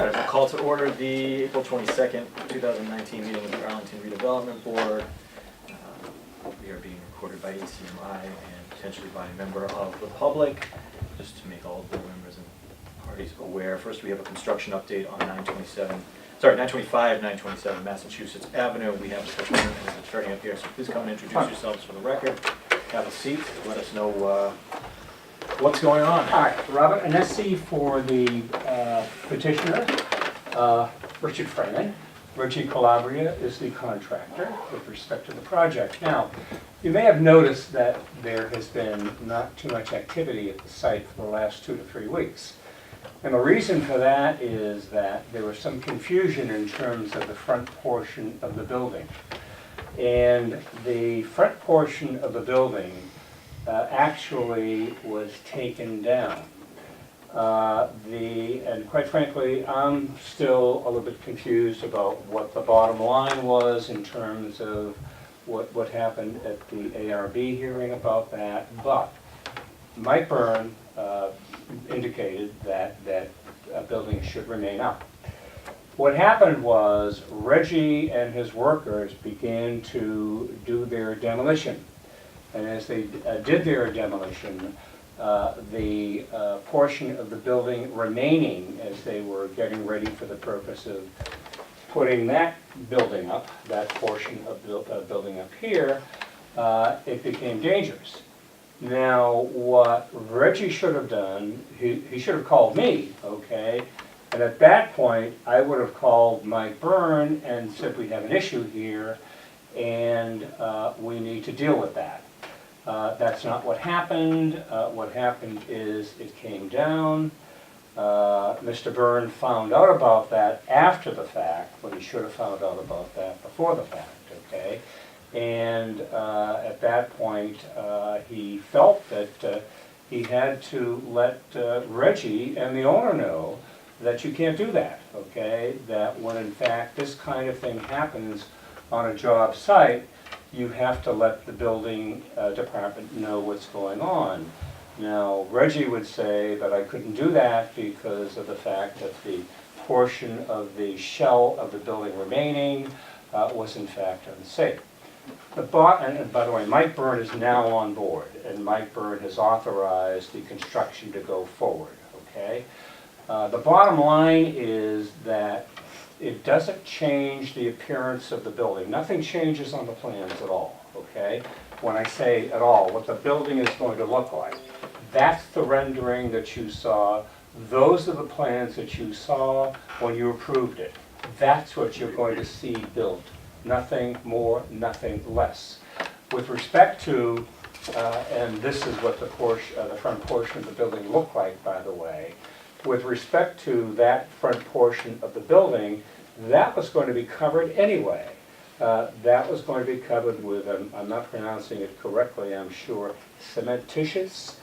matters. I'll call to order the April 22nd, 2019 meeting of the Arlington Redevelopment Board. We are being recorded by ACMi and potentially by a member of the public, just to make all of the members and parties aware. First, we have a construction update on 925, 927 Massachusetts Avenue. We have the attorney starting up here, so please come and introduce yourselves for the record. Have a seat. Let us know what's going on. All right, Robert Annex for the petitioner, Richard Freeman. Reggie Calabria is the contractor with respect to the project. Now, you may have noticed that there has been not too much activity at the site for the last 2 to 3 weeks. And the reason for that is that there was some confusion in terms of the front portion of the building. And the front portion of the building actually was taken down. And quite frankly, I'm still a little bit confused about what the bottom line was in terms of what happened at the ARB hearing about that. But Mike Byrne indicated that building should remain up. What happened was Reggie and his workers began to do their demolition. And as they did their demolition, the portion of the building remaining, as they were getting ready for the purpose of putting that building up, that portion of building up here, it became dangerous. Now, what Reggie should have done, he should have called me, okay? And at that point, I would have called Mike Byrne and said, we have an issue here, and we need to deal with that. That's not what happened. What happened is it came down. Mr. Byrne found out about that after the fact, when he should have found out about that before the fact, okay? And at that point, he felt that he had to let Reggie and the owner know that you can't do that, okay? That when in fact this kind of thing happens on a job site, you have to let the building department know what's going on. Now, Reggie would say that I couldn't do that because of the fact that the portion of the shell of the building remaining was in fact unsafe. And by the way, Mike Byrne is now on board, and Mike Byrne has authorized the construction to go forward, okay? The bottom line is that it doesn't change the appearance of the building. Nothing changes on the plans at all, okay? When I say at all, what the building is going to look like. That's the rendering that you saw. Those are the plans that you saw when you approved it. That's what you're going to see built. Nothing more, nothing less. With respect to, and this is what the front portion of the building looked like, by the way, with respect to that front portion of the building, that was going to be covered anyway. That was going to be covered with, I'm not pronouncing it correctly, I'm sure, cementitious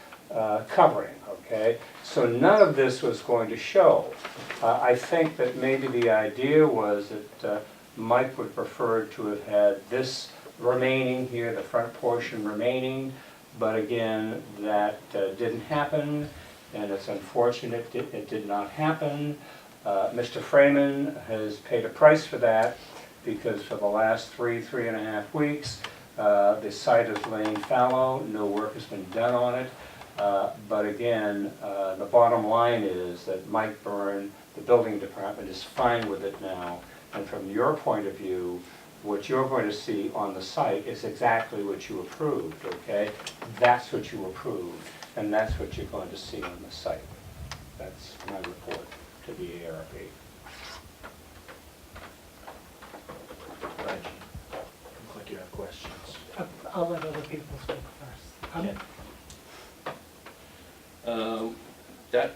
covering, okay? So none of this was going to show. I think that maybe the idea was that Mike would prefer to have had this remaining here, the front portion remaining, but again, that didn't happen. And it's unfortunate it did not happen. Mr. Freeman has paid a price for that because for the last 3.5 weeks, the site is laying fallow. No work has been done on it. But again, the bottom line is that Mike Byrne, the building department, is fine with it now. And from your point of view, what you're going to see on the site is exactly what you approved, okay? That's what you approved. And that's what you're going to see on the site. That's my report to the ARB. Reggie, looks like you have questions. I'll let other people speak first. That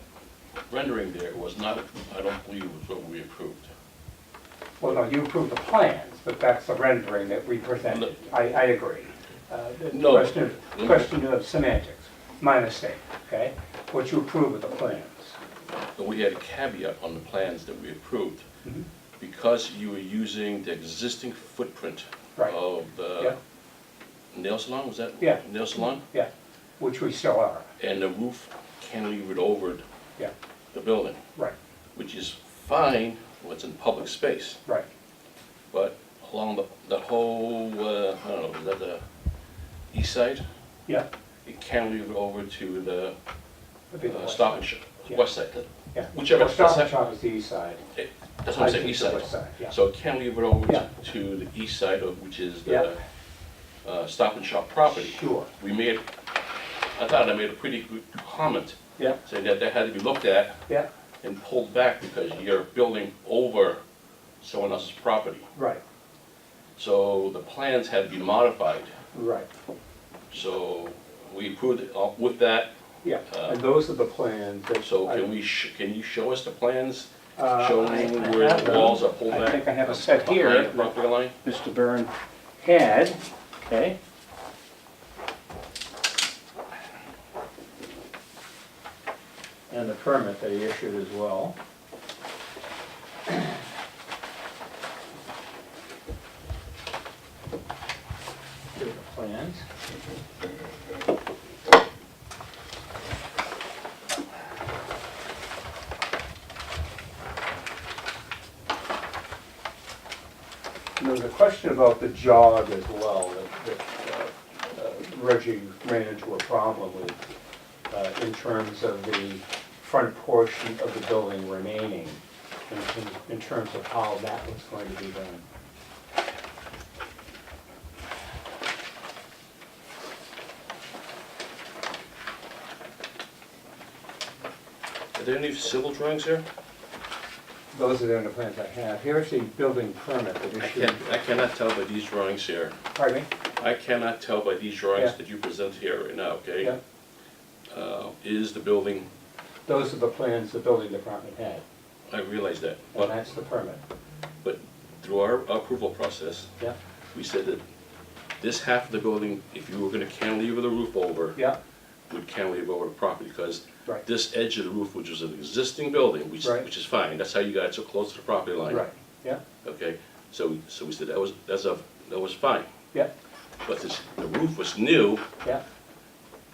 rendering there was not, I don't believe, was what we approved. Well, no, you approved the plans, but that's the rendering that we presented. I agree. No. Question of semantics. My mistake, okay? What you approved with the plans. But we had a caveat on the plans that we approved. Mm-hmm. Because you were using the existing footprint Right. of the nail salon, was that? Yeah. Nail salon? Yeah, which we still are. And the roof cantilevered over Yeah, the building, right. which is fine when it's in public space, Right, but along the whole, I don't know, is that the east side? yeah. You cantilever over to the It'd be the west Stop side. and Shop, Yeah. west side. Yeah. Whichever, Well, Stop and that's Shop is the east side. what I'm saying, I east think side. the west side, yeah. So cantilever over Yeah. to the east side of, which is Yeah. the Stop and Shop property. Sure, I thought I made a pretty good comment, yeah, saying that that had to be looked at yeah, and pulled back because you're building over someone else's property. right, So the plans had to be modified. right, So we approved it with that. yeah. And those are the plans that. So I- can you show us the plans I showing where have the them. walls are pulled back? I think I have a set here Behind the that property line? Mr. Byrne had, okay? And the permit that he issued as well. Here are the plans. And there was a question about the jog as well, that Reggie ran into a problem with in terms of the front portion of the building remaining, in terms of how that was going to be done. Are there any civil drawings here? Those are the only plans I have. Here's the building permit that issued. I cannot tell by these drawings here. Pardon me? I cannot tell by these drawings Yeah. that you present here right now, okay? Yeah, Is the building, those are the plans the building department had, I realize that, and but that's the permit. through our approval process, Yeah, we said that this half of the building, if you were gonna cantilever the roof over, yeah, would cantilever over the property, because right, this edge of the roof, which is an existing building, Right. which is fine, that's how you got so close to the property line. right, yeah, Okay, so we said that was fine, yeah, but the roof was new, yeah,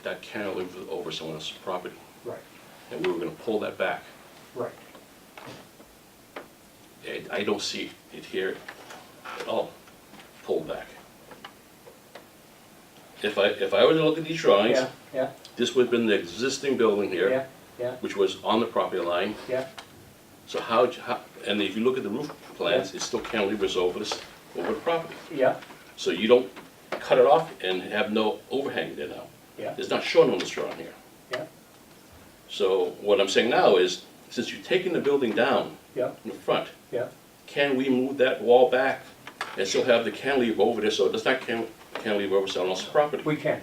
that cantilevered over someone else's property, right, and we were gonna pull that back. right. And I don't see it here at all, pulled back. If I were to look at these drawings, Yeah, yeah, this would have been the existing building yeah, here, yeah, which was on the property line. yeah, So and if you look at the roof plans, it still cantilevers over the property. yeah, So you don't cut it off and have no overhang there now. yeah, It's not shown on this drawing here. yeah, So what I'm saying now is, since you're taking the building down yeah, in the front, yeah. can we move that wall back and still have the cantilever over there so it does not cantilever over someone else's property? We can,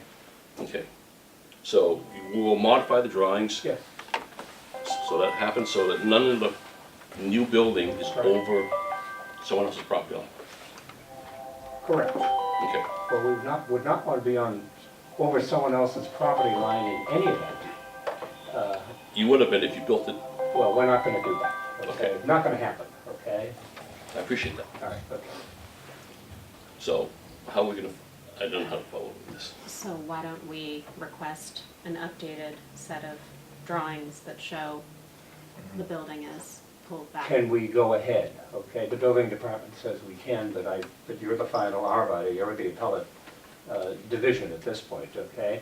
Okay. So we will modify the drawings yes, so that happens, so that none of the new building is Right. over someone else's property line. correct. Okay. But would not want to be over someone else's property line in any event. You would have been if you built it. Well, we're not gonna do that, okay? Okay. Not gonna happen, okay? I appreciate that. All right, okay. So how are we gonna, I don't know how to follow this. So why don't we request an updated set of drawings that show the building is pulled back? Can we go ahead, okay? The building department says we can, but you're the final arbiter, you're the appellate division at this point, okay?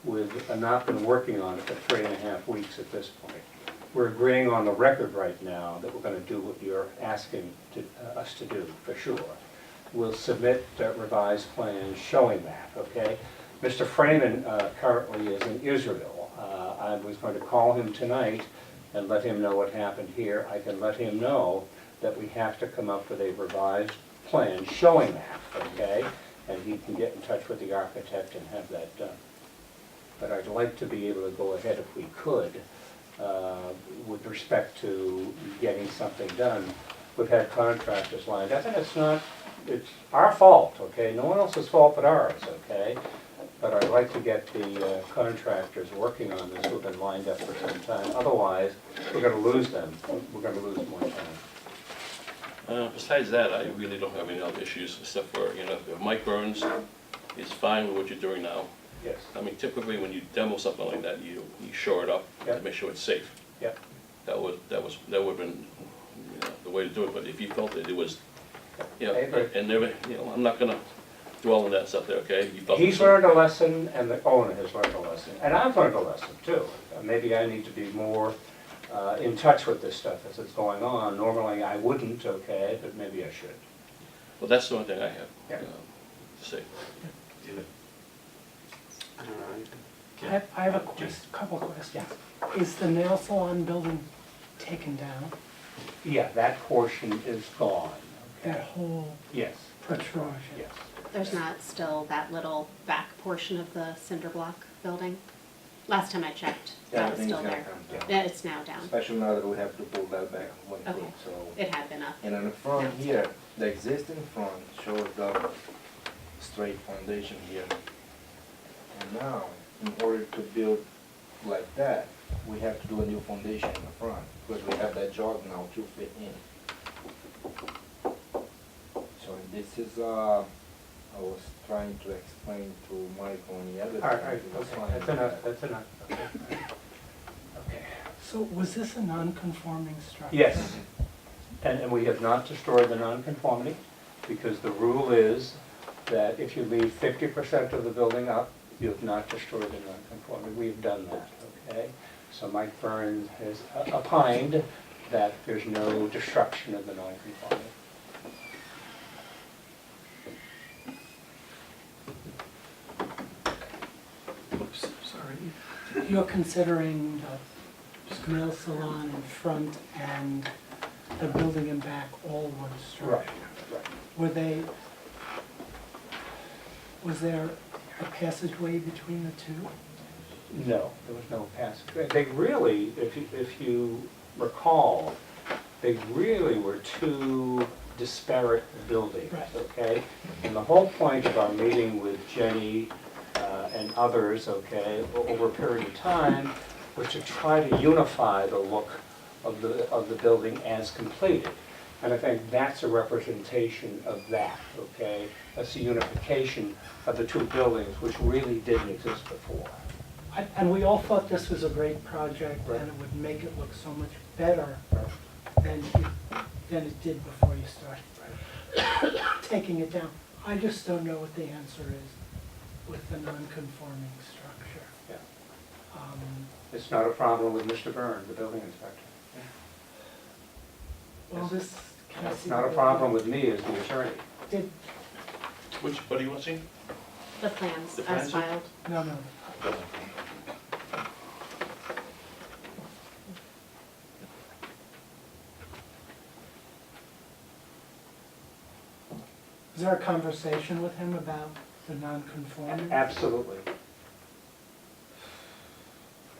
We've not been working on it for 3.5 weeks at this point. We're agreeing on the record right now that we're gonna do what you're asking us to do, for sure. We'll submit revised plans showing that, okay? Mr. Freeman currently is in Israel. I was going to call him tonight and let him know what happened here. I can let him know that we have to come up with a revised plan showing that, okay? And he can get in touch with the architect and have that done. But I'd like to be able to go ahead if we could with respect to getting something done. We've had contractors lined up, and it's our fault, okay? No one else's fault but ours, okay? But I'd like to get the contractors working on this who've been lined up for some time. Otherwise, we're gonna lose them. We're gonna lose more time. Besides that, I really don't have any other issues except for, if Mike Burns is fine with what you're doing now. Yes, I mean, typically when you demo something like that, you shore it up Yeah. to make sure it's safe. yeah, That would have been, the way to do it, but if you felt that it was, you know, I agree. and never, you know, I'm not gonna dwell on that stuff there, okay? You felt He's it- learned a lesson, and the owner has learned a lesson, and I've learned a lesson too. Maybe I need to be more in touch with this stuff as it's going on. Normally I wouldn't, okay, but maybe I should. Well, that's the only thing I have, Yeah. to say. I have a couple questions. Is the nail salon building taken down? Yeah, that portion is gone. okay? That whole Yes, protrusion? yes. There's not still that little back portion of the cinder block building? Last time I checked, that was Everything is still gonna there. come down. Yeah, it's now down. Especially now that we have to pull that back one Okay. foot, so. It had been up. And on the front Now it's here, down. the existing front shows the straight foundation here. And now, in order to build like that, we have to do a new foundation in the front, because we have that jog now to fit in. So this is, I was trying to explain to Michael and the other. All right, guys, it was okay, fine. that's enough, that's enough. Okay. Okay. So was this a non-conforming structure? Yes, and we have not destroyed the nonconformity, because the rule is that if you leave 50% of the building up, you have not destroyed the nonconformity. We've done that, okay? So Mike Burns has opined that there's no destruction of the nonconformity. Oops, sorry. You're considering the nail salon in front and the building in back all one structure? Right. Were they, was there a passageway between the two? No, there was no passage. They really, if you recall, they really were two disparate buildings, Right. okay? And the whole point of our meeting with Jenny and others, okay, over a period of time, was to try to unify the look of the building as completed. And I think that's a representation of that, okay? That's the unification of the two buildings, which really didn't exist before. And we all thought this was a great project Right. and it would make it look so much better than it did before you started taking it down. I just don't know what the answer is with the non-conforming structure. Yeah. Um, It's not a problem with Mr. Byrne, the building inspector. Well, this, can I It's see? not a the- problem with me as the attorney. Did, What do you want to see? The plans The as plans? filed. no. Is there a conversation with him about the non-conforming? Absolutely.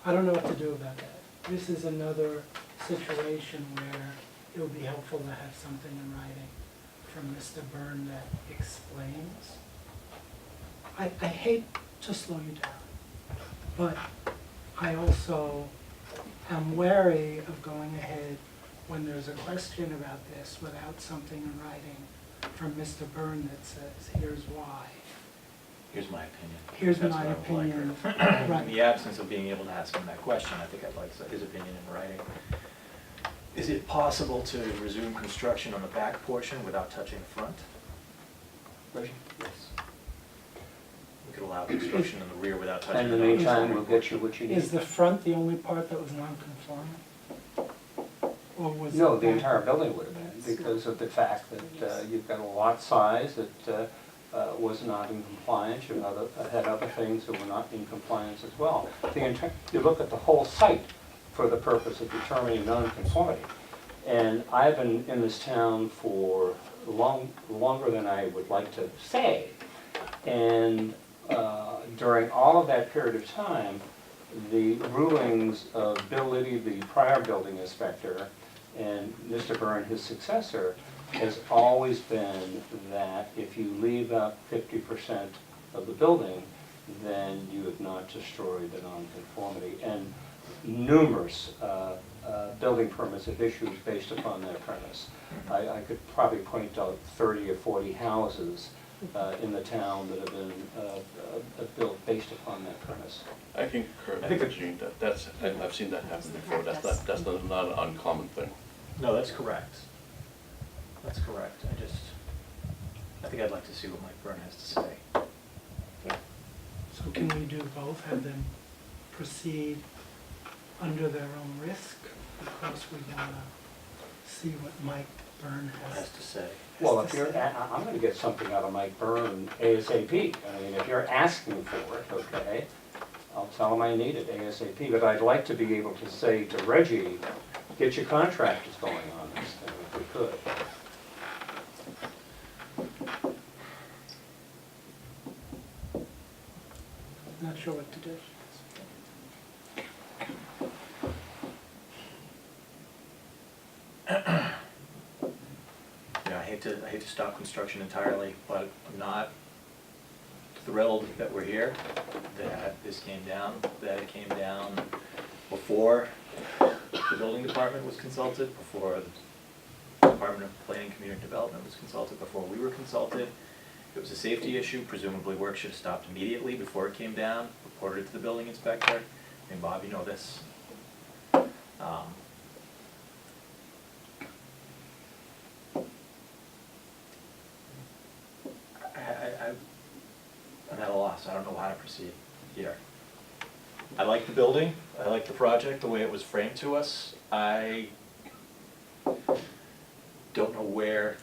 I don't know what to do about that. This is another situation where it would be helpful to have something in writing from Mr. Byrne that explains. I hate to slow you down, but I also am wary of going ahead when there's a question about this without something in writing from Mr. Byrne that says, here's why. Here's my opinion. Here's That's my what I would like. opinion. In Right. the absence of being able to ask him that question, I think I'd like his opinion in writing. Is it possible to resume construction on the back portion without touching the front? Yes. We could allow construction in the rear without touching In the the meantime, we'll non-conforming get you portion. what you need. Is the front the only part that was non-conforming? Or was No, it the back? entire building would have been, because of the fact that you've got a lot size that was not in compliance, you had other things that were not in compliance as well. You look at the whole site for the purpose of determining non-conformity. And I've been in this town for longer than I would like to say. And during all of that period of time, the rulings of Bill Liddy, the prior building inspector, and Mr. Byrne, his successor, has always been that if you leave out 50% of the building, then you have not destroyed the nonconformity. And numerous building permits have issued based upon that premise. I could probably point out 30 or 40 houses in the town that have been built based upon that premise. I concur I think with Gene, I've seen that happen before, that's not an uncommon thing. No, that's correct. That's correct. I think I'd like to see what Mike Byrne has to say. So can we do both, have them proceed under their own risk? Because we want to see what Mike Byrne Has to say. Well, if you're, I'm gonna get something out of Mike Byrne ASAP. I mean, if you're asking for it, okay, I'll tell him I need it ASAP. But I'd like to be able to say to Reggie, get your contractors going on this thing if we could. Not sure what to do. Yeah, I hate to stop construction entirely, but I'm not thrilled that we're here, that this came down, that it came down before the building department was consulted, before the Department of Planning and Community Development was consulted, before we were consulted. It was a safety issue, presumably work should have stopped immediately before it came down, reported to the building inspector. I mean, Bob, you know this. I'm at a loss, I don't know how to proceed here. I like the building, I like the project, the way it was framed to us. I don't know where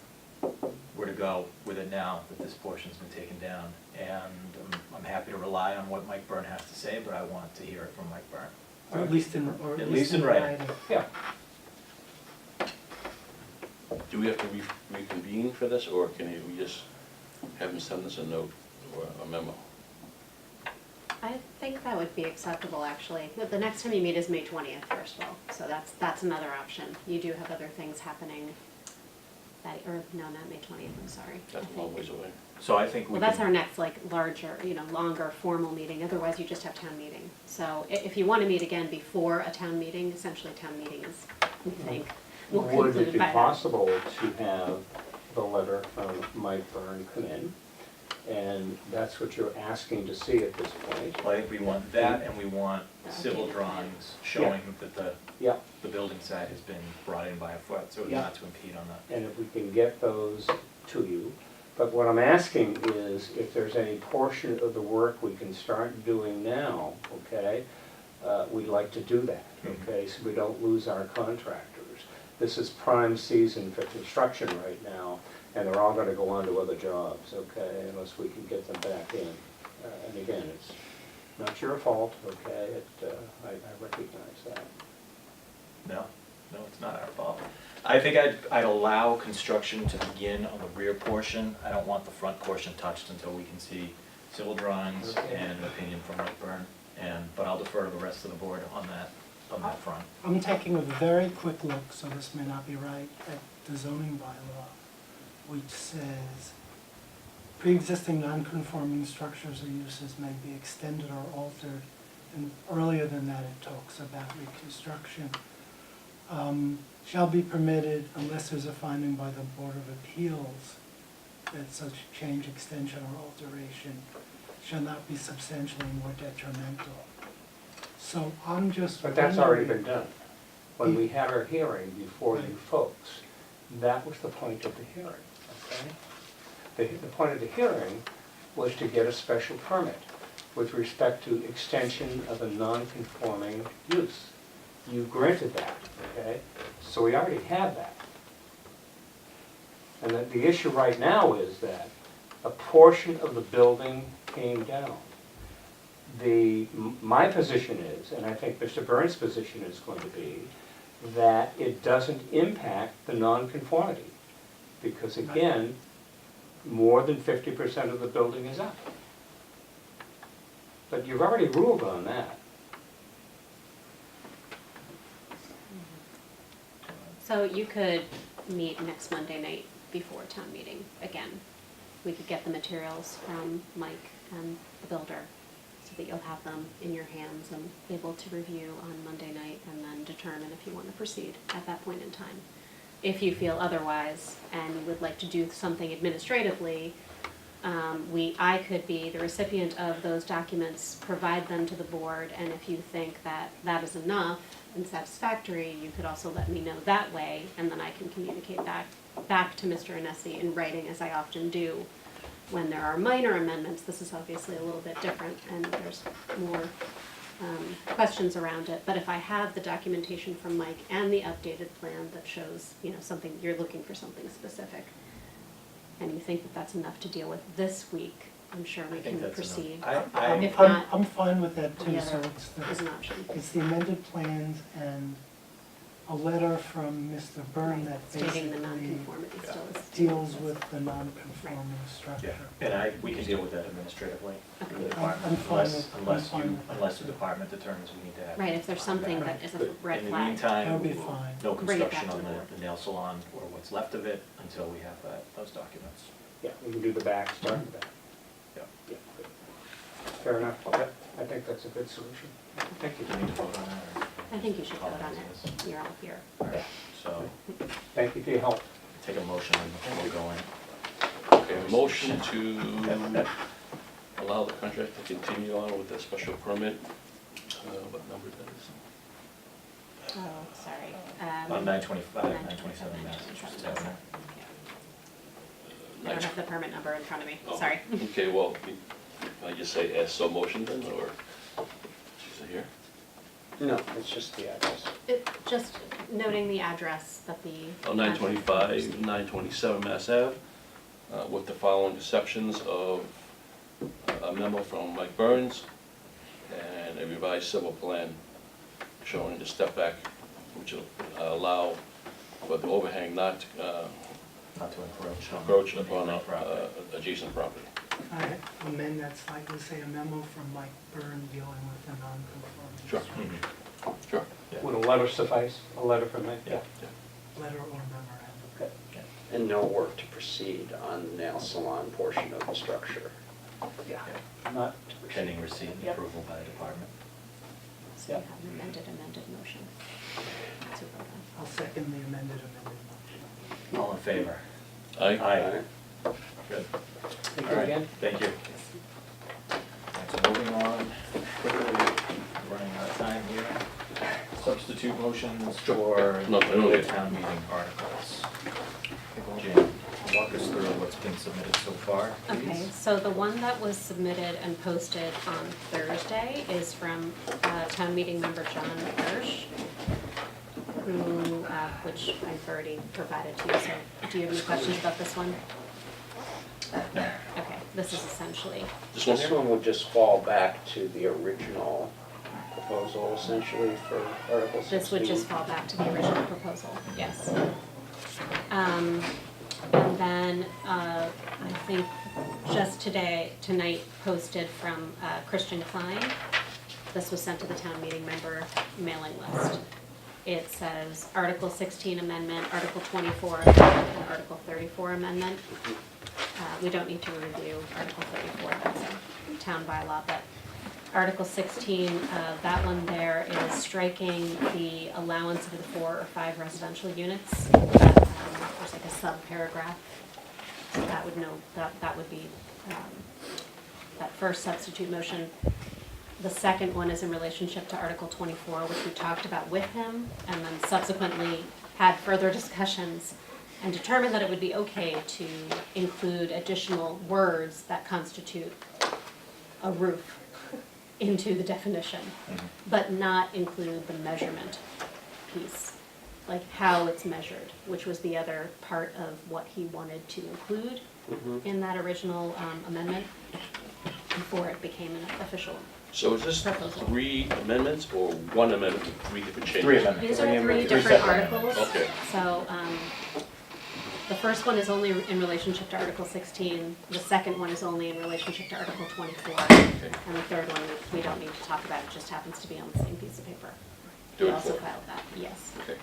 to go with it now that this portion's been taken down. And I'm happy to rely on what Mike Byrne has to say, but I want to hear it from Mike Byrne. Or at least in, At least in writing. Yeah. Do we have to reconvene for this, or can we just have him send us a note or a memo? I think that would be acceptable, actually. But the next time you meet is May 20th, first of all, so that's another option. You do have other things happening that, or no, not May 20th, I'm sorry. That's a long ways away. So I think we Well, that's our can, next, like, larger, longer formal meeting, otherwise you just have town meeting. So if you want to meet again before a town meeting, essentially town meeting is, we think, will Would it conclude be by then. possible to have the letter from Mike Byrne come in? And that's what you're asking to see at this point? well, I think we want that, and we want civil Okay. drawings showing that Yeah. the building site has been brought in by a foot, so as Yeah. not to impede on that. And if we can get those to you. But what I'm asking is if there's any portion of the work we can start doing now, okay? We'd like to do that, okay, so we don't lose our contractors. This is prime season for construction right now, and they're all gonna go on to other jobs, okay, unless we can get them back in. And again, it's not your fault, okay, I recognize that. No, it's not our fault. I think I'd allow construction to begin on the rear portion. I don't want the front portion touched until we can see civil drawings Okay. and an opinion from Mike Byrne. But I'll defer to the rest of the board on that front. I'm taking a very quick look, so this may not be right, at the zoning bylaw, which says, pre-existing non-conforming structures or uses may be extended or altered, and earlier than that it talks about reconstruction. Shall be permitted unless there's a finding by the Board of Appeals that such change, extension, or alteration shall not be substantially more detrimental. So I'm just But that's already been wondering- done. When we had our hearing before you folks, that was the point of the hearing, okay? The point of the hearing was to get a special permit with respect to extension of a non-conforming use. You granted that, okay? So we already have that. And the issue right now is that a portion of the building came down. My position is, and I think Mr. Byrne's position is going to be, that it doesn't impact the nonconformity. Because again, more than 50% of the building is up. But you've already ruled on that. So you could meet next Monday night before town meeting again. We could get the materials from Mike and the builder so that you'll have them in your hands and able to review on Monday night and then determine if you want to proceed at that point in time. If you feel otherwise and you would like to do something administratively, I could be the recipient of those documents, provide them to the board, and if you think that that is enough and satisfactory, you could also let me know that way, and then I can communicate back back to Mr. Anesi in writing, as I often do. When there are minor amendments, this is obviously a little bit different, and there's more questions around it. But if I have the documentation from Mike and the updated plan that shows, you know, something, you're looking for something specific, and you think that that's enough to deal with this week, I'm sure we I think can that's proceed. enough. If not, I'm fine with that too, the so other it's is an option. it's the amended plans and a letter from Mr. Byrne that Stating the basically nonconformity still is. deals with the non-conforming structure. Yeah, and we can deal with that administratively, Okay. the I'm department, fine with- unless I'm fine with that. unless the department determines we need to have. Right, if there's something that is a But red in the flag. meantime, That would be fine. no Bring it back construction to on the board. the nail salon or what's left of it until we have those documents. Yeah, we can do the back, start with that. Yeah. Yeah, good. Fair enough. Okay. I think that's a good solution. Thank you. Do we need to vote on that? or- I think you should vote on it. You're all here. All right, so Thank you for your help. take a motion and we'll go in. Okay, a motion to allow the contract to continue on with the special permit, what number that is? Oh, sorry. On 925, 927 Massachusetts Avenue. I don't have the permit number in front of me, Oh, sorry. Okay, well, I just say as so motion then, or, is it here? No, it's just the address. Just noting the address that the. Oh, 925, 927 Mass Ave, with the following exceptions of a memo from Mike Burns and a revised civil plan showing the step back, which will allow for the overhang not Not to encroach on. encroach upon the property. adjacent property. I amend that slightly, say a memo from Mike Byrne dealing with the non-conforming. Sure. Mhm. Sure. Yeah. Would a letter suffice? A letter from Mike? Yeah. Letter or memorandum. Okay. And no work to proceed on the nail salon portion of the structure. Yeah. Yeah. Not, Pending receipt and approval by the department. So you have an amended motion to vote on. I'll second the amended motion. All in favor? Aye. Aye. Good. thank All you right, again. thank you. All right, so moving on quickly, running out of time here. Substitute motions for No, I don't need- town meeting articles. Jim, walk us through what's been submitted so far, please. Okay, so the one that was submitted and posted on Thursday is from town meeting member John Hirsch, who, which I've already provided to you, so do you have any questions about this one? No. Okay, this is essentially, This one This here? one would just fall back to the original proposal essentially for Article 16. this would just fall back to the original proposal, yes. And then, I think just tonight posted from Christian Klein. This was sent to the town meeting member mailing list. It says Article 16 amendment, Article 24 amendment, and Article 34 amendment. We don't need to review Article 34, that's a town bylaw, but Article 16, that one there is striking the allowance of the 4 or 5 residential units. There's like a sub-paragraph, so that would know, that would be that first substitute motion. The second one is in relationship to Article 24, which we talked about with him, and then subsequently had further discussions and determined that it would be okay to include additional words that constitute a roof into the definition, but not include the measurement piece, like how it's measured, which was the other part of what he wanted to include in that original amendment before it became an official. So is this Proposal. 3 amendments or 1 amendment with 3 different changes? 3 amendments. These are three Three different separate articles. amendments. Okay. So, the first one is only in relationship to Article 16, the second one is only in relationship to Article 24, Okay. and the third one we don't need to talk about, it just happens to be on the same piece of paper. We 3 and also 4. filed that, yes. Okay.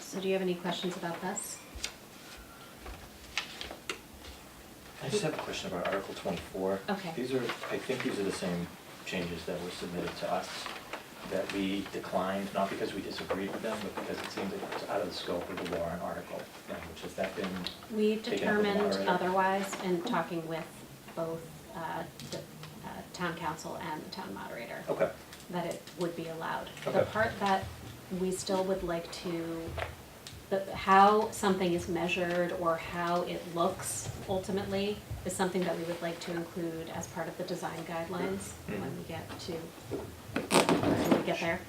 So do you have any questions about this? I just have a question about Article 24. Okay. I think these are the same changes that were submitted to us, that we declined, not because we disagreed with them, but because it seemed like it was out of the scope of the warrant article language. Has that been, We Taken up with the determined moderator. otherwise in talking with both the town council and the town moderator. okay, That it would be allowed. The Okay. part that we still would like to how something is measured or how it looks ultimately is something that we would like to include as part of the design guidelines when we get there.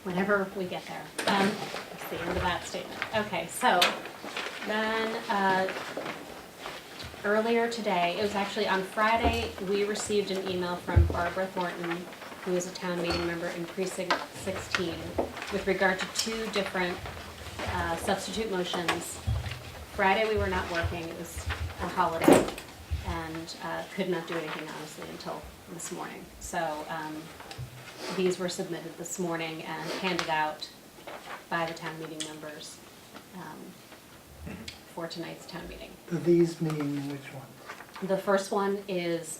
Whenever we get there. That's the end of that statement. Okay, so then earlier today, it was actually on Friday, we received an email from Barbara Thornton, who is a town meeting member in precinct 16, with regard to two different substitute motions. Friday we were not working, it was a holiday, and could not do anything honestly until this morning. So these were submitted this morning and handed out by the town meeting members for tonight's town meeting. These meaning which one? The first one is,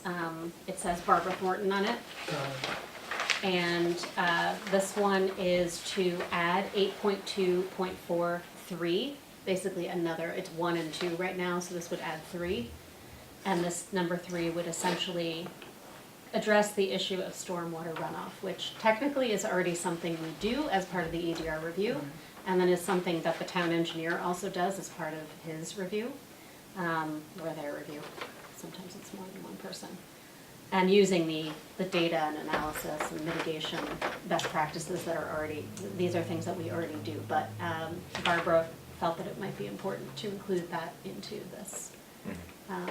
it says Barbara Thornton on it. And this one is to add 8.2.43, basically another, it's 1 and 2 right now, so this would add 3. And this number 3 would essentially address the issue of stormwater runoff, which technically is already something we do as part of the EDR review, and then is something that the town engineer also does as part of his review, or their review. Sometimes it's more than one person. And using the data and analysis and mitigation best practices that are already, these are things that we already do, but Barbara felt that it might be important to include that into this as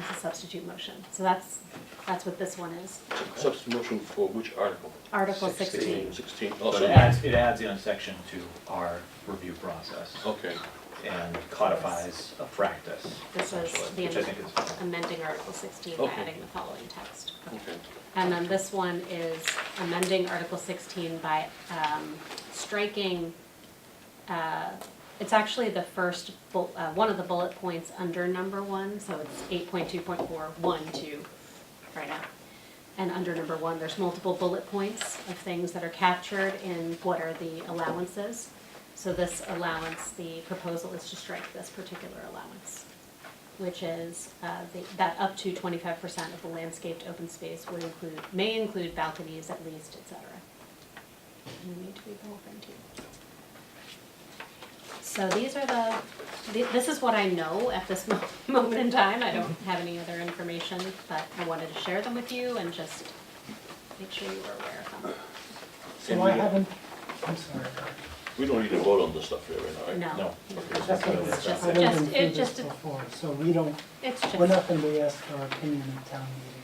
a substitute motion. So that's what this one is. Substitute motion for which article? Article 16. 16, So also. it adds in a section to our review process Okay, and codifies a practice, This was essentially, the which I think is fine. amending Article 16 by Okay. adding the following text. okay. And then this one is amending Article 16 by striking, it's actually the first, one of the bullet points under number 1, so it's 8.2.4.1.2 right now. And under number 1, there's multiple bullet points of things that are captured in what are the allowances. So this allowance, the proposal is to strike this particular allowance, which is that up to 25% of the landscaped open space would include, may include balconies at least, et cetera. And we need to read the whole thing too. So these are this is what I know at this moment in time. I don't have any other information, but I wanted to share them with you and just make sure you were aware of them. So I haven't, I'm sorry. We don't need to vote on this stuff here right now, right? No. No. It's That's what just, I've been through it's this just, before, so we don't, it's we're not just, gonna be asked for our opinion in town meeting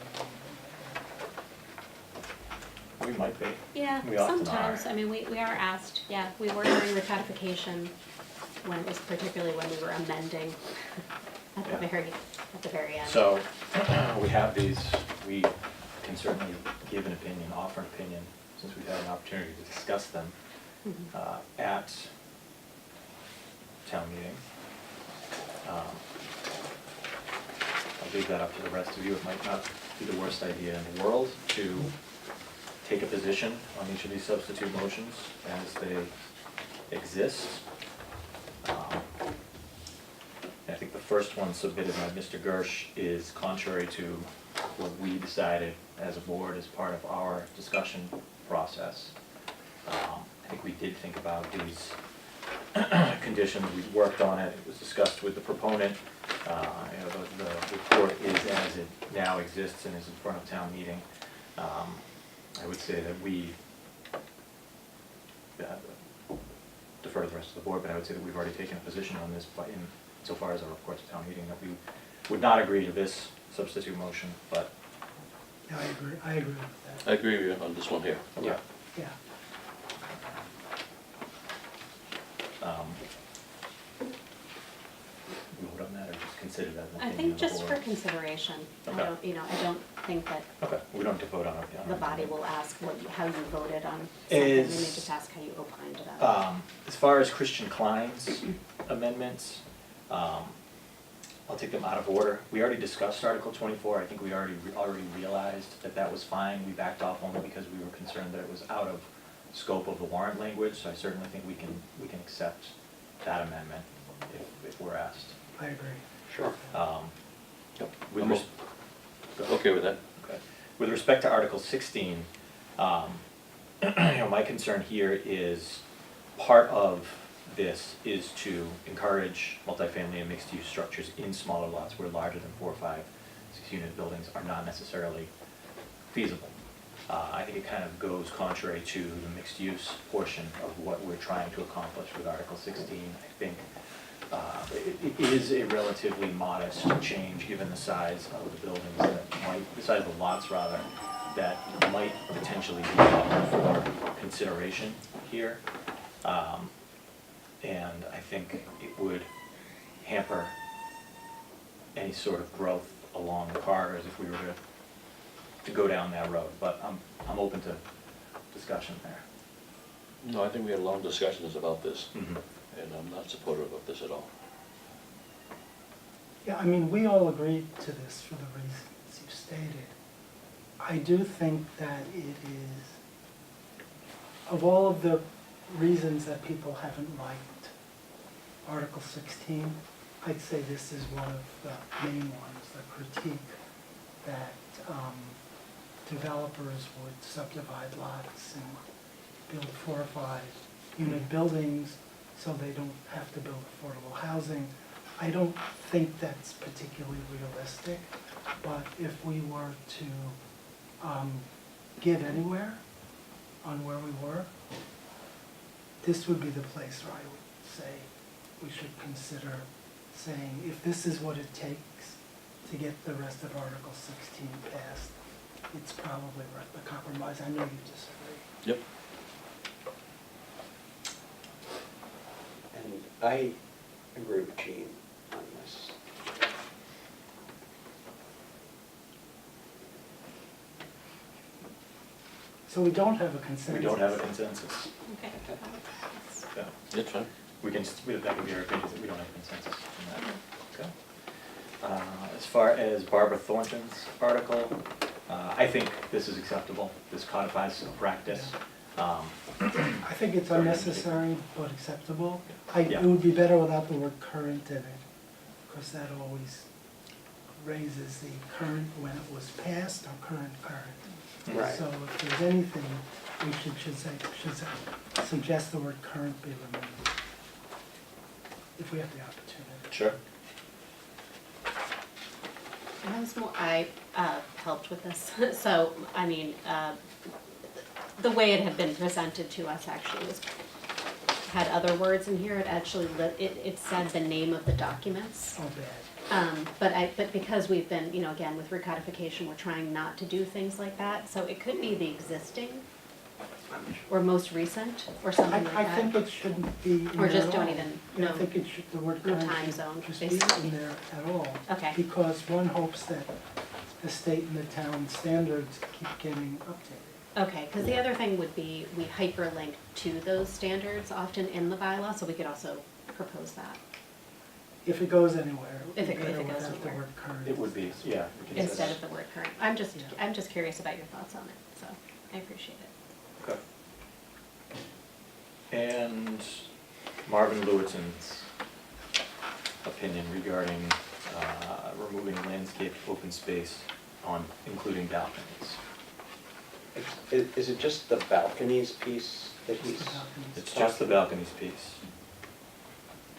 or anything like that. We might be. yeah, We often sometimes, are. I mean, we are asked, yeah, we were during the codification when it was particularly when we were amending at Yeah. the very end. So, we have these, we can certainly give an opinion, offer an opinion, since we've had an opportunity to discuss them at town meeting. I'll leave that up to the rest of you. It might not be the worst idea in the world to take a position on each of these substitute motions as they exist. I think the first one submitted by Mr. Gersh is contrary to what we decided as a board as part of our discussion process. I think we did think about these conditions, we worked on it, it was discussed with the proponent. The report is as it now exists and is in front of town meeting. I would say that we defer to the rest of the board, but I would say that we've already taken a position on this in so far as our report to town meeting, that we would not agree to this substitute motion, but. Yeah, I agree with I that, agree with you on this one here. Yeah. yeah. Vote on that or just consider that an I opinion think of the just for board? consideration, I Okay. don't, I don't think that Okay, we don't have to vote on it. the body will ask how you voted on something, they may Is- just ask how you opined about it. As far as Christian Klein's amendments, I'll take them out of order. We already discussed Article 24. I think we already realized that that was fine. We backed off only because we were concerned that it was out of scope of the warrant language. So I certainly think we can accept that amendment if we're asked. I agree. Sure. With I'm res- Go ahead. Okay with that? Okay. With respect to Article 16, my concern here is part of this is to encourage multifamily and mixed-use structures in smaller lots where larger than 4 or 5, 6-unit buildings are not necessarily feasible. I think it kind of goes contrary to the mixed-use portion of what we're trying to accomplish with Article 16. I think it is a relatively modest change, given the size of the buildings the size of the lots rather, that might potentially be up for consideration here. And I think it would hamper any sort of growth along the corridors if we were to go down that road. But I'm open to discussion there. No, I think we had long discussions about this, Mm-hmm. and I'm not supportive of this at all. Yeah, I mean, we all agreed to this for the reasons you stated. I do think that it is, of all of the reasons that people haven't liked Article 16, I'd say this is one of the main ones, the critique that developers would subdivide lots and build 4 or 5 unit buildings so they don't have to build affordable housing. I don't think that's particularly realistic, but if we were to get anywhere on where we were, this would be the place where I would say we should consider saying, if this is what it takes to get the rest of Article 16 passed, it's probably worth the compromise. I know you disagree. Yep. And I agree with Gene on this. So we don't have a consensus. We don't have a consensus. Okay. So It's fine. that would be our opinion, that we don't have a consensus on that. Okay. As far as Barbara Thornton's article, I think this is acceptable. This codifies a practice. I think it's unnecessary but acceptable. Yeah. It would be better without the word current in it, because that always raises the current when it was passed or current. Right. So if there's anything, we should suggest the word current be removed, if we have the opportunity. Sure. I helped with this, so, I mean, the way it had been presented to us actually had other words in here. It actually, it said the name of the documents. Oh, bad. But because we've been, again, with recodification, we're trying not to do things like that. So it could be the existing or most recent or something like I that. think it shouldn't be in Or there just at don't all. even- I no- think it should, the word no current time should zone, just be basically. in there at all. Okay. Because one hopes that the state and the town standards keep getting updated. Okay, because the other thing would be, we hyperlink to those standards often in the bylaw, so we could also propose that If it goes anywhere, it If would it- be if better it goes without the anywhere. word current. It would be, yeah. we can instead just- of the word current. Yeah. I'm just curious about your thoughts on it, so I appreciate it. Okay. And Marvin Lewison's opinion regarding removing landscape open space on including balconies. Is it just the balconies piece that he's? It's just the balconies piece.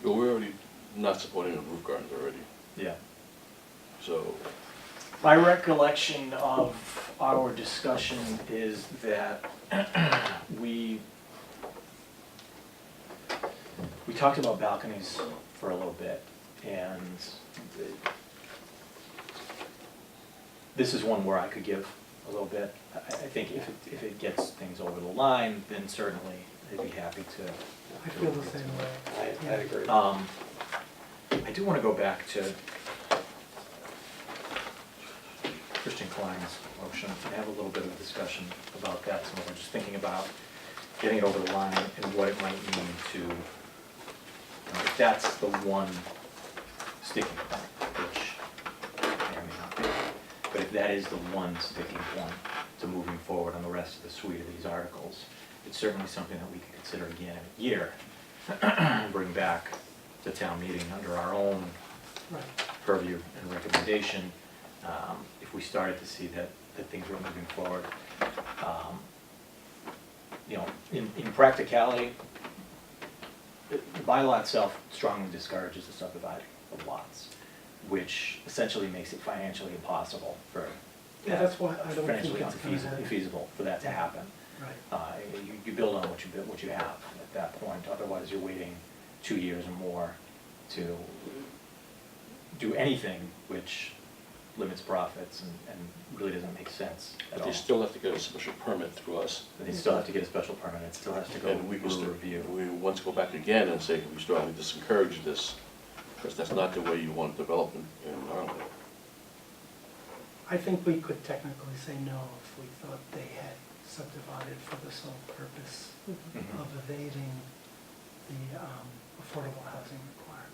But we're already not supporting the roof gardens already, Yeah. so, My recollection of our discussion is that we talked about balconies for a little bit, and this is one where I could give a little bit. I think if it gets things over the line, then certainly I'd be happy to. I feel the same way. I agree. I do want to go back to Christian Klein's motion and have a little bit of a discussion about that. So we're just thinking about getting it over the line and what it might mean to, if that's the one sticking point, which may or may not be, but if that is the one sticking point to moving forward on the rest of the suite of these articles, it's certainly something that we could consider again in a year and bring back to town meeting under our own Right. purview and recommendation, if we started to see that things were moving forward. you know, in practicality, the bylaw itself strongly discourages the subdividing of lots, which essentially makes it financially impossible for. Yeah, that's why I don't think Financially it's gonna happen. infeasible for that to happen. Right. You build on what you have at that point, otherwise you're waiting 2 years or more to do anything which limits profits and really doesn't make sense at But all. they still have to get a special permit through us. They still have to get a special permit, it still has to go And we Mr. will, Review. we once go back again and say, we strongly discourage this, because that's not the way you want development in Arlington. I think we could technically say no if we thought they had subdivided for the sole purpose Mhm. of evading the affordable housing requirement.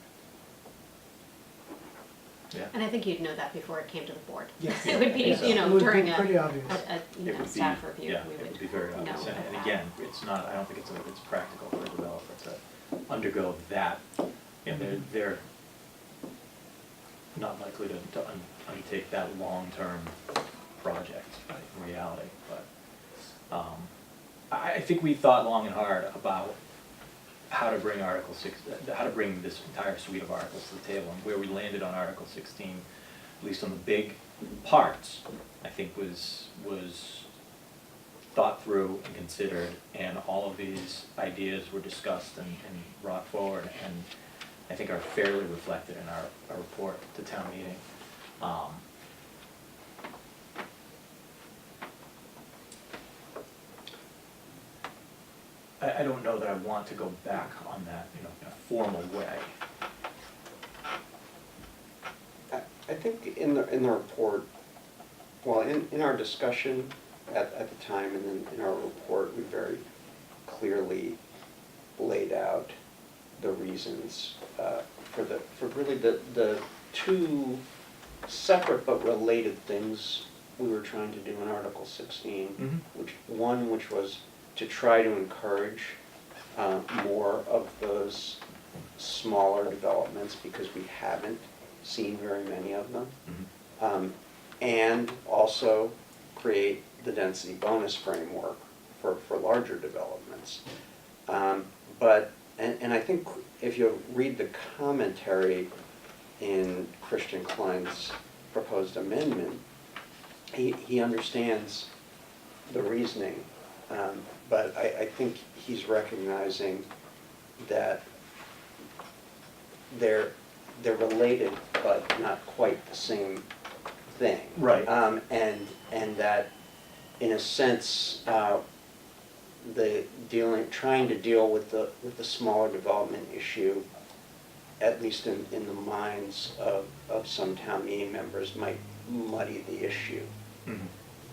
Yeah. And I think you'd know that before it came to the board. Yes. It would be, Yeah. you know, It would be during pretty obvious. you It know, would be, staff review, yeah, we it would would be very know obvious, about and that. again, it's not, I don't think it's practical for a developer to undergo that. You know, they're not likely to undertake that long-term project in reality, but, I think we thought long and hard about how to bring Article 6, how to bring this entire suite of articles to the table, and where we landed on Article 16, at least on the big parts, I think was thought through and considered, and all of these ideas were discussed and brought forward, and I think are fairly reflected in our report to town meeting. I don't know that I want to go back on that, you know, in a formal way. I think in the report, well, in our discussion at the time and then in our report, we very clearly laid out the reasons for really the two separate but related things we were trying to do in Article 16, which was to try to encourage more of those smaller developments because we haven't seen very many of them. And also create the density bonus framework for larger developments. And I think if you read the commentary in Christian Klein's proposed amendment, he understands the reasoning, but I think he's recognizing that they're related, but not quite the same thing. Right. And that, in a sense, trying to deal with the smaller development issue, at least in the minds of some town meeting members, might muddy the issue.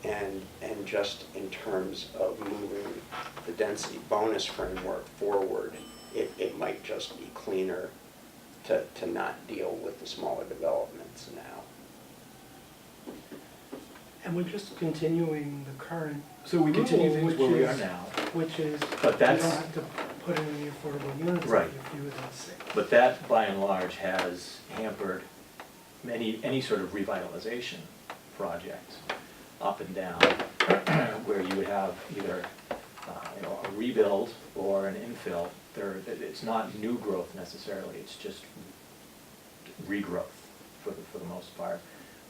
And just in terms of moving the density bonus framework forward, it might just be cleaner to not deal with the smaller developments now. And we're just continuing the current. So we continue rule, things where we are which is- now, Which is, But you that's- don't have to put in any affordable units if Right. you're fewer than 6. but that by and large has hampered any sort of revitalization project up and down, where you would have either, you know, a rebuild or an infill. It's not new growth necessarily, it's just regrowth for the most part,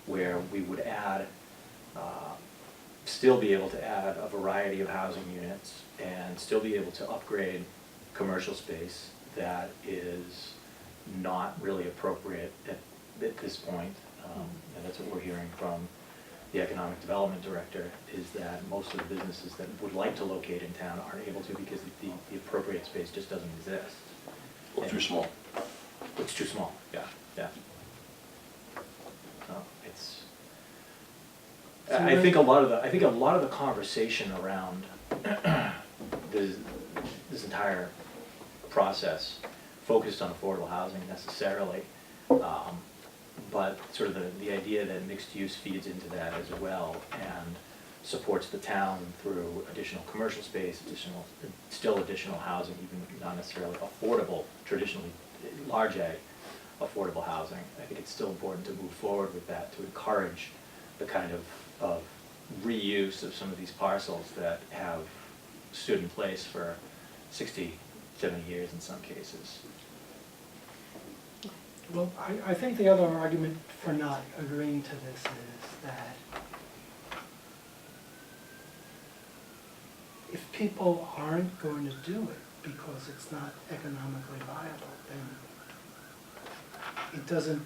where we would add, still be able to add a variety of housing units and still be able to upgrade commercial space that is not really appropriate at this point. And that's what we're hearing from the economic development director, is that most of the businesses that would like to locate in town aren't able to because the appropriate space just doesn't exist. Or too small. It's too small, yeah. So it's, So I think a lot of the conversation around this entire process focused on affordable housing necessarily, but sort of the idea that mixed use feeds into that as well and supports the town through additional commercial space, still additional housing, even not necessarily affordable, traditionally large A affordable housing. I think it's still important to move forward with that, to encourage the kind of reuse of some of these parcels that have stood in place for 60, 70 years in some cases. Well, I think the other argument for not agreeing to this is that if people aren't going to do it because it's not economically viable, then it doesn't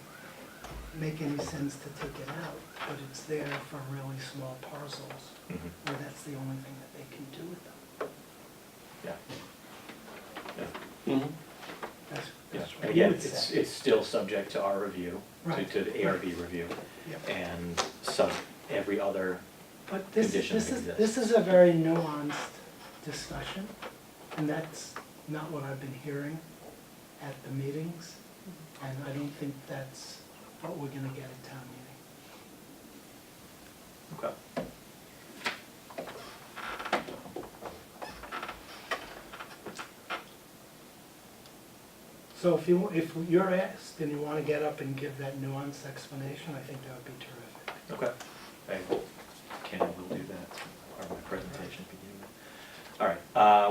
make any sense to take it out, but it's there for really small parcels, where that's the only thing that they can do with them. Yeah. Yeah. Mhm. That's Yeah. what And you again, would say. it's still subject to our review, Right. to the ARB review, Yep. and every other But this condition that is exists. a very nuanced discussion, and that's not what I've been hearing at the meetings, and I don't think that's what we're gonna get at town meeting. Okay. So if you're asked and you wanna get up and give that nuanced explanation, I think that would be terrific. Okay. I can and will do that, part of my presentation for you. All right,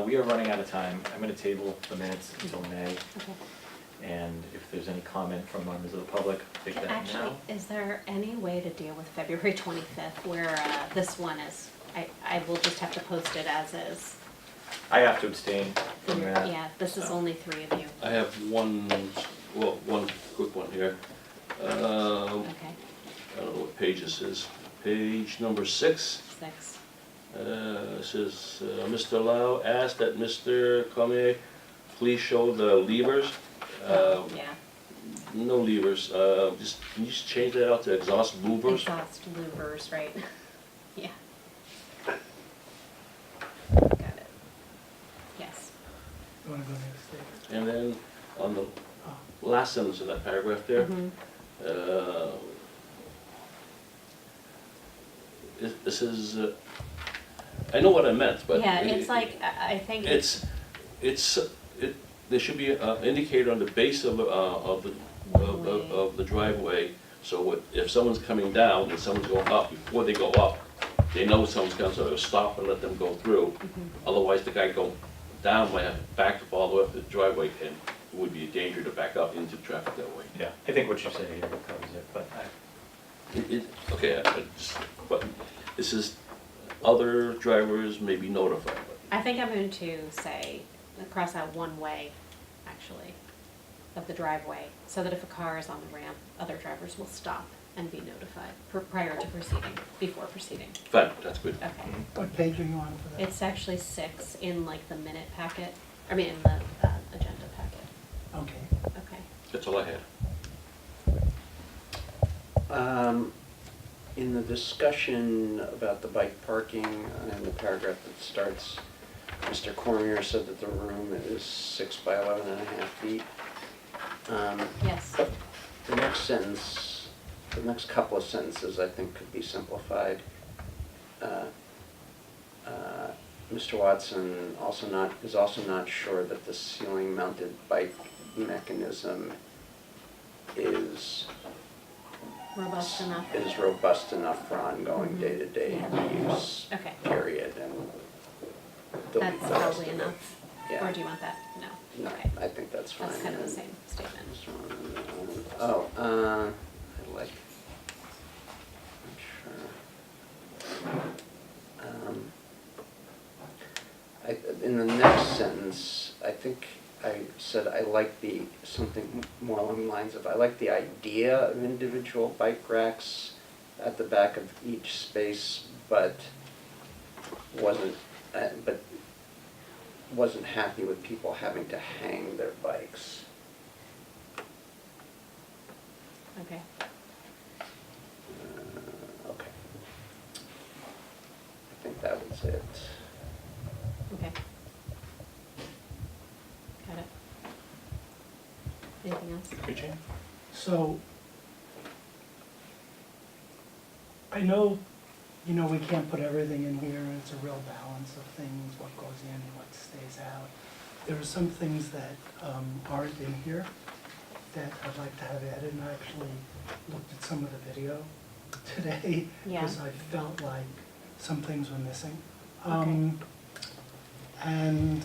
we are running out of time. I'm gonna table the minutes until May, Okay. and if there's any comment from members of the public, take that Actually, now. is there any way to deal with February 25th where this one is, I will just have to post it as is? I have to abstain from that. Yeah, this is so. only 3 of you. I have one quick one here. Okay, I don't know what page this is. Page number 6. 6. It says, Mr. Lau asked that Mr. Cormier please show the levers. Yeah, No levers, can you just change that out to exhaust louvers? exhaust louvers, right? Yeah. Got it. Yes. You wanna go next, David? And then on the Oh, last sentence of that paragraph there, Mhm. This is, I know what I meant, but. Yeah, it's like, I think. There should be an indicator on the base of the driveway, so if someone's coming down and someone's going up, before they go up, they know someone's coming, so they'll stop and let them go through. Otherwise, the guy going down might have to back up all the way up the driveway, and it would be a danger to back up into the traffic that way. Yeah, I think what you say here covers it, but Okay, but this is, other drivers may be notified. I think I'm going to say, cross out one way, actually, of the driveway, so that if a car is on the ramp, other drivers will stop and be notified prior to proceeding, before proceeding. Fine, that's good. Okay. what page are you on for that? It's actually 6 in like the minute packet, I mean, in the agenda packet. Okay. Okay. That's all I had. In the discussion about the bike parking, in the paragraph that starts, Mr. Cormier said that the room is 6 by 11.5 feet. Yes. The next sentence, the next couple of sentences, I think, could be simplified. Mr. Watson is also not sure that the ceiling-mounted bike mechanism is robust enough for ongoing day-to-day use, Okay. period, and there'll be That's the rest probably of it. enough. Yeah. Or do you want that? No. No, Okay. I think that's fine. That's kind of the And same statement. I like, not sure. In the next sentence, I think I said I like something more along the lines of, I like the idea of individual bike racks at the back of each space, but wasn't happy with people having to hang their bikes. Okay. Okay. I think that was it. Okay. Got it. Anything else? good, Jane? So, I know, we can't put everything in here, and it's a real balance of things, what goes in and what stays out. There are some things that aren't in here that I'd like to have added, and I actually looked at some of the video today, Yeah. because I felt like some things were missing. Okay. And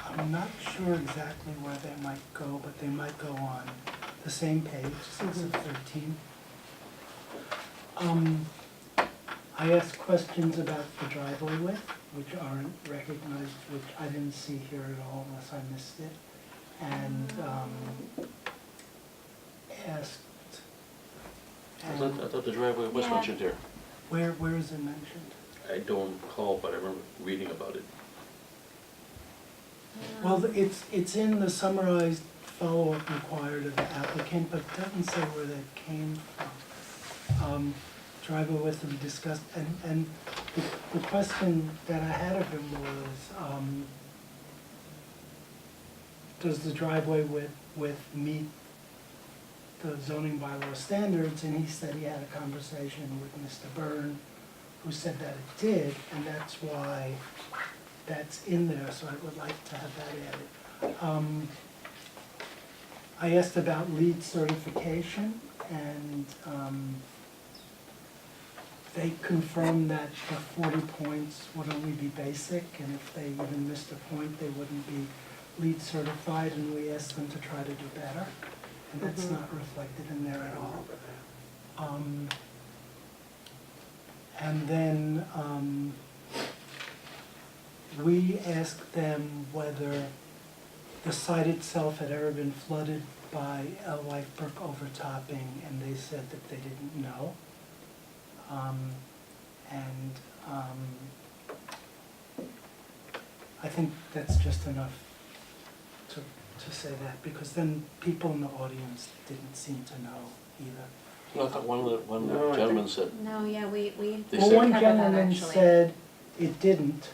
I'm not sure exactly where they might go, but they might go on the same page, 6 of 13. I asked questions about the driveway width, which aren't recognized, which I didn't see here at all unless I missed it. And asked, I thought the driveway was Yeah. mentioned here. where is it mentioned? I don't recall, but I remember reading about it. Well, it's in the summarized follow-up required of the applicant, but it doesn't say where that came from. Driveway width we discussed, and the question that I had of him was, does the driveway width meet the zoning bylaw standards? And he said he had a conversation with Mr. Byrne, who said that it did, and that's why that's in there, so I would like to have that added. I asked about LEED certification, and they confirmed that the 40 points would only be basic, and if they even missed a point, they wouldn't be LEED certified, and we asked them to try to do better, and that's not reflected in there at all. And then we asked them whether the site itself had ever been flooded by a life brook overtopping, and they said that they didn't know. I think that's just enough to say that, because then people in the audience didn't seem to know either. No, I thought one of No, I the gentlemen said, No, yeah, we They Well, said- one covered that gentleman actually. said it didn't,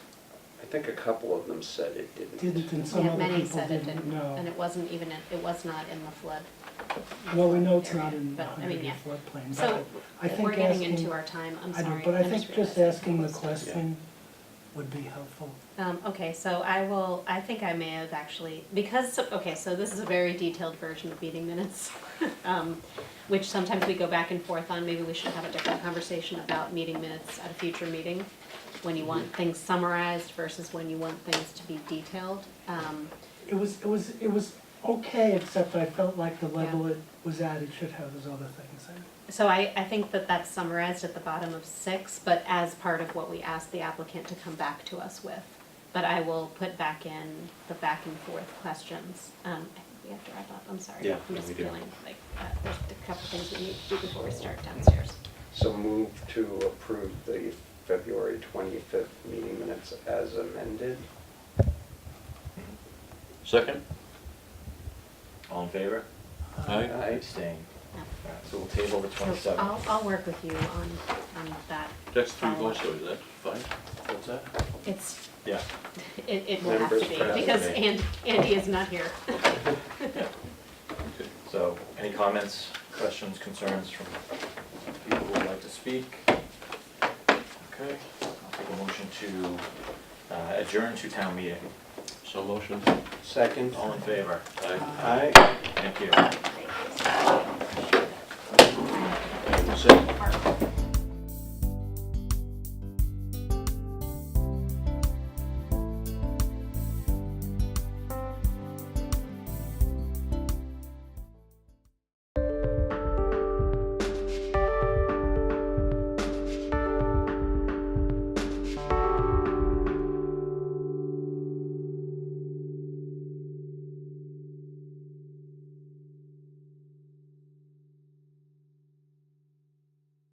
I think a couple of them said it didn't. and some Yeah, other many people said it didn't didn't, and know. it wasn't even, it was not in the flood. Well, we know it's area, not in the but, I mean, 100-year yeah. floodplain, So, but I think we're getting asking- into our time, I'm I know, sorry. but I think just realizing asking the it was- question would be helpful. Okay, so I think I may have actually, okay, so this is a very detailed version of meeting minutes, which sometimes we go back and forth on. Maybe we should have a different conversation about meeting minutes at a future meeting, when you want things summarized versus when you want things to be detailed. It was okay, except I felt like the level it was at, it should have those other things in. So I think that that's summarized at the bottom of 6, but as part of what we asked the applicant to come back to us with. But I will put back in the back and forth questions. I think we have to wrap up, I'm sorry. Yeah, I'm just we do. feeling like there's a couple things we need to do before we start downstairs. So move to approve the February 25th meeting minutes as amended. second? All in favor? Aye. Abstain. No. All right, so we'll table the So 27th. I'll work with you on that. That's 3 follow-up. votes, so is that fine? What's that? It's, Yeah. it will have Members to be, present. because Andy is not here. Yeah. Okay. So, any comments, questions, concerns from people who would like to speak? Okay, I'll take a motion to adjourn to town meeting. So motion? Second. All in favor? Aye. Aye. Thank you. Second.